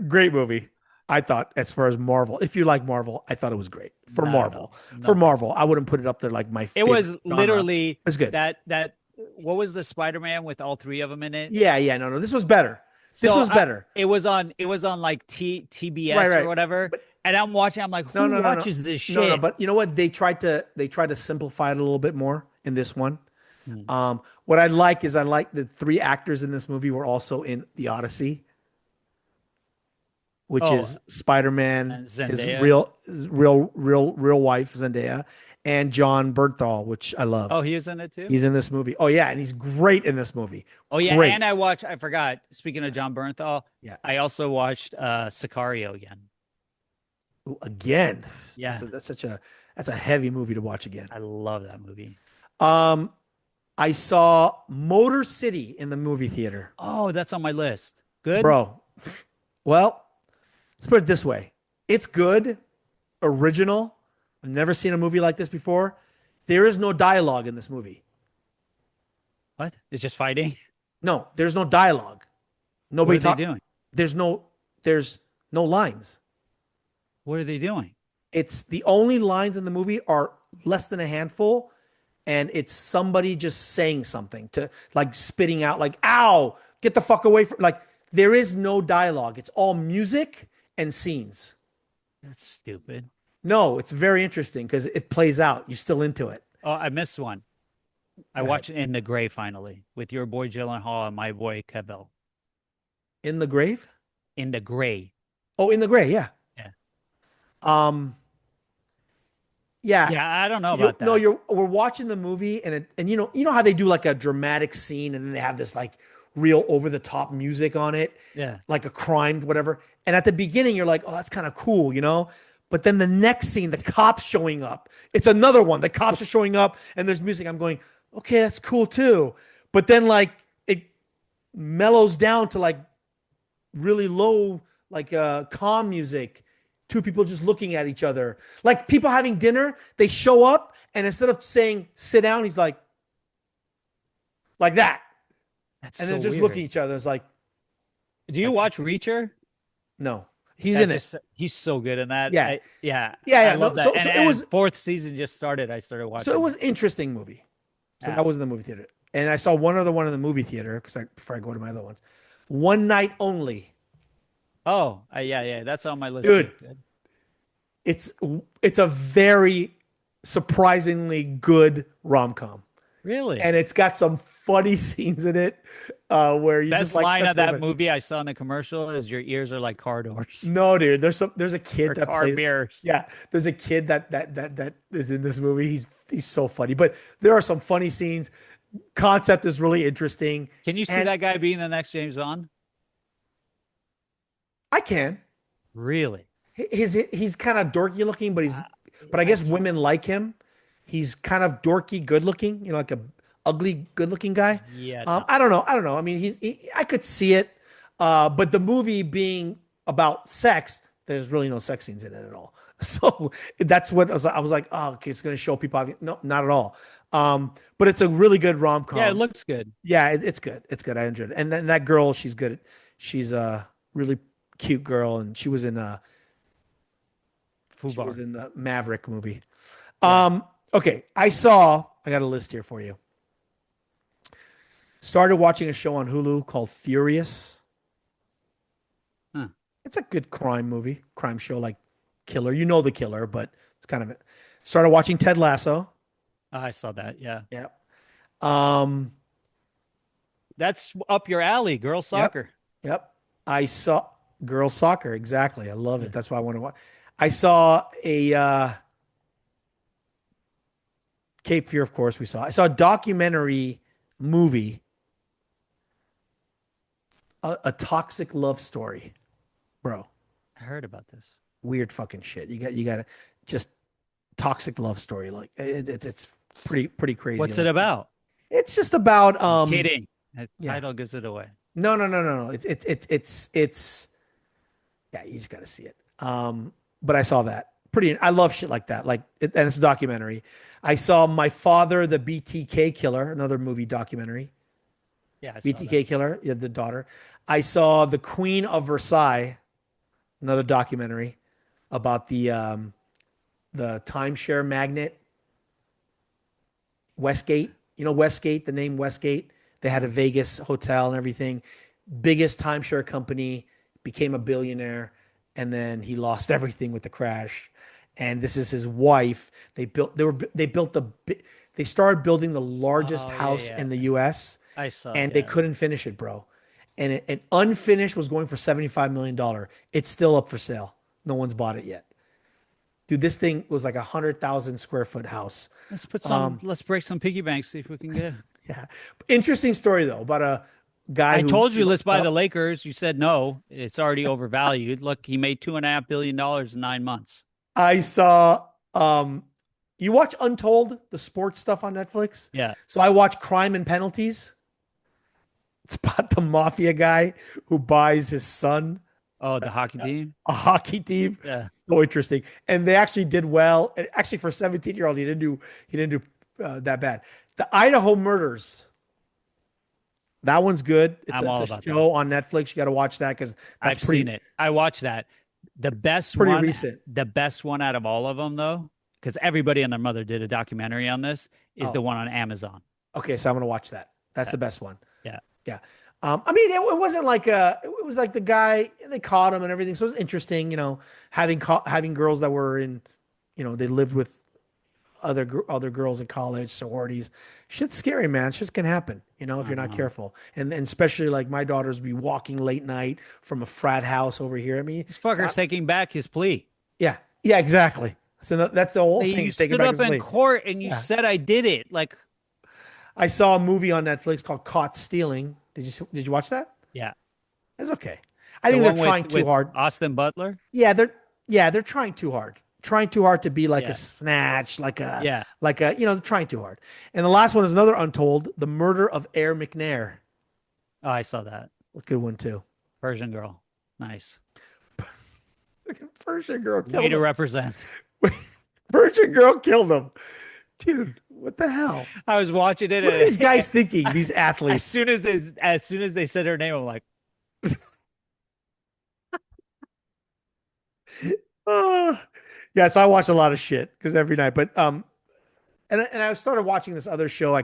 Great movie. I thought, as far as Marvel, if you like Marvel, I thought it was great. For Marvel. For Marvel, I wouldn't put it up there like my favorite. It was literally it was good. That what was the Spider-Man with all three of them in it? Yeah, no. This was better. This was better. It was on like TBS or whatever. And I'm watching, I'm like, who watches this shit? No, but you know what? They tried to simplify it a little bit more in this one. What I like the three actors in this movie were also in The Odyssey, which is Spider-Man, his real wife Zendaya, and John Bernthal, which I love. Oh, he was in it too? He's in this movie. Oh yeah, and he's great in this movie. Oh yeah, great. And I forgot, speaking of John Bernthal, I also watched Sicario again. Ooh, again? Yeah. That's a heavy movie to watch again. I love that movie. I saw Motor City in the movie theater. Oh, that's on my list. Good? Bro. Well, let's put it this way. It's good, original. I've never seen a movie like this before. There is no dialogue in this movie. What? It's just fighting? No, there's no dialogue. Nobody What are they doing? There's no lines. What are they doing? It's the only lines in the movie are less than a handful, and it's somebody just saying something to like spitting out like, ow, get the fuck away from, like, there is no dialogue. It's all music and scenes. That's stupid. No, it's very interesting because it plays out. You're still into it. Oh, I missed one. I watched In the Gray finally with your boy Gyllenhaal and my boy Cavill. In the Grave? In the Gray. Oh, In the Gray, yeah. Yeah. Yeah, I don't know about that. No, we're watching the movie and you know how they do like a dramatic scene and then they have this like real over the top music on it. Yeah. Like a crime, whatever. And at the beginning you're like, oh, that's kind of cool, you know? But then the next scene, the cops showing up. It's another one. The cops are showing up and there's music. I'm going, okay, that's cool too. But then like it mellows down to like really low, like calm music. Two people just looking at each other. Like people having dinner, they show up and instead of saying, sit down, he's like that. That's and so then just weird. looking at each other. It's like, do you watch Reacher? No. He's in it. He's so good in that. Yeah. Yeah. I love that. So it was fourth season just started. I started watching. So it was an interesting movie. So that was in the movie theater. And I saw one other one in the movie theater before I go to my other ones. One Night Only. Oh, yeah. That's on my list. Dude, it's a very surprisingly good rom-com. Really? And it's got some funny scenes in it where you Best just like line of that movie I saw in the commercial is your ears are like car doors. No, dude. There's a kid that car plays mirrors. Yeah, there's a kid that is in this movie. He's so funny. But there are some funny scenes. Concept is really interesting. Can you see that guy being the next James Bond? I can. Really? He's kind of dorky looking, but I guess women like him. He's kind of dorky, good looking, like a ugly, good looking guy. Yeah. I don't know. I mean, I could see it. But the movie being about sex, there's really no sex scenes in it at all. So that's what I was like, oh, okay, it's going to show people. No, not at all. But it's a really good rom-com. Yeah, it looks good. Yeah, it's good. It's good. I enjoyed it. And then that girl, she's good. She's a really cute girl, and she was in the Maverick movie. Yeah. Okay, I got a list here for you. Started watching a show on Hulu called Furious. Huh. It's a good crime show, like killer. You know the killer, but it's kind of it. Started watching Ted Lasso. I saw that. Yeah. Yep. That's up your alley, girls soccer. Yep. I saw Girls soccer, exactly. I love it. That's why I want to watch. I saw a Cape Fear, of course. I saw a documentary movie, a toxic love story, bro. I heard about this. Weird fucking shit. You got to just toxic love story. Like it's pretty crazy. What's it about? It's just about kidding. The title gives it away. No. It's yeah, you just got to see it. But I saw that. I love shit like that. And it's a documentary. I saw My Father, the BTK Killer, another movie documentary. Yeah, BTK Killer, yeah, the daughter. I saw The Queen of Versailles, another documentary about the timeshare magnate Westgate. You know Westgate, the name Westgate. They had a Vegas hotel and everything. Biggest timeshare company, became a billionaire, and then he lost everything with the crash. And this is his wife. They started building the largest house in the US. I saw. And they couldn't finish it, bro. And it unfinished was going for $75 million. It's still up for sale. No one's bought it yet. Dude, this thing was like 100,000 square foot house. Let's break some piggy banks, see if we can get. Yeah. Interesting story though about a guy. I told you let's buy the Lakers. You said no. It's already overvalued. Look, he made $2.5 billion in 9 months. I saw you watch Untold, the sports stuff on Netflix? Yeah. So I watch Crime and Penalties. It's about the mafia guy who buys his son. Oh, the hockey team? A hockey team. Yeah. So interesting. And they actually did well. Actually, for a 17-year-old, he didn't do that bad. The Idaho Murders. That one's good. It's a show on Netflix. You got to watch that because I've seen it. I watched that. The best pretty one, recent. The best one out of all of them, though, because everybody and their mother did a documentary on this, is the one on Amazon. Okay, so I'm gonna watch that. That's the best one. Yeah. Yeah. I mean, it wasn't like it was like the guy, they caught him and everything. So it was interesting, having girls that were in, they lived with other girls in college, sororities. Shit's scary, man. Shit can happen, if you're not careful. And especially like my daughters be walking late night from a frat house over here. I mean, this fucker's taking back his plea. Yeah. Yeah, exactly. So that's the whole thing. You stood up in court and you said I did it. Like, I saw a movie on Netflix called Caught Stealing. Did you watch that? Yeah. It's okay. I think they're trying too hard. Austin Butler? Yeah, they're trying too hard. Trying too hard to be like a Snatch, they're trying too hard. And the last one is another Untold, The Murder of Air McNair. Oh, I saw that. A good one too. Persian girl. Nice. Persian girl killed him. Way to represent. Persian girl killed him. Dude, what the hell? I was watching it. What are these guys thinking? These athletes. As soon as they said her name, I'm like, yeah. So I watch a lot of shit because every night, but and I started watching this other show.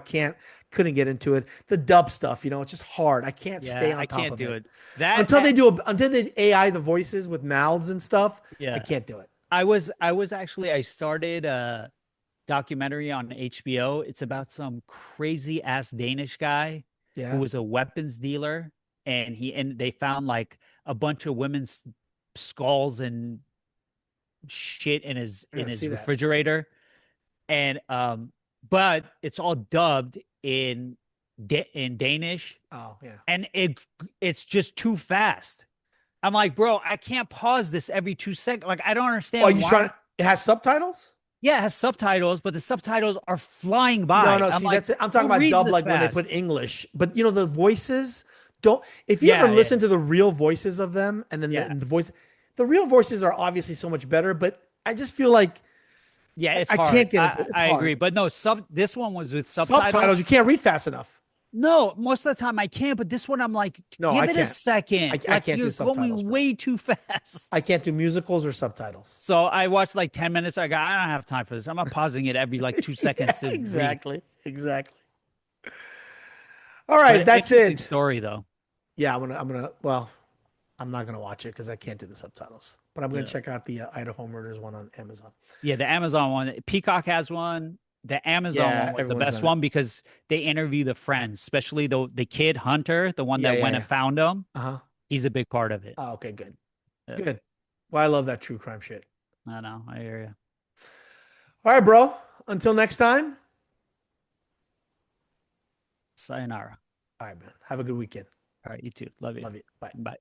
Couldn't get into it. The dub stuff, it's just hard. I can't stay on top of it. I can't do it. Until they AI the voices with mouths and stuff. Yeah, I can't do it. I started a documentary on HBO. It's about some crazy ass Danish guy who was a weapons dealer, and they found like a bunch of women's skulls and shit in his refrigerator, and but it's all dubbed in Danish. Oh yeah, and it's just too fast. I'm like, bro, I can't pause this every 2 seconds. Like, I don't understand. Oh, you trying? It has subtitles? Yeah, it has subtitles, but the subtitles are flying by. No, that's it. I'm talking about dub, like when they put English. But the voices don't. If you ever listen to the real voices of them, and then the real voices are obviously so much better. But I just feel like, it's hard. I can't get into it. I agree, but no, this one was with subtitles. You can't read fast enough. No, most of the time I can't, but this one I'm like, give it a second. I can't do subtitles. You're going way too fast. I can't do musicals or subtitles. So I watched like 10 minutes. I don't have time for this. I'm not pausing it every like 2 seconds. Exactly. All right, that's it. Story though. Yeah, I'm not gonna watch it because I can't do the subtitles. But I'm gonna check out the Idaho Murders one on Amazon. Yeah, the Amazon one. Peacock has one. The Amazon one was the best one because they interview the friends, especially the kid Hunter, the one that went and found him. Uh-huh. He's a big part of it. Oh, okay, good. Good. Well, I love that true crime shit. I know. I hear you. All right, bro. Until next time. Sayonara. All right, man. Have a good weekend. All right. You too. Love you. Love you. Bye. Bye.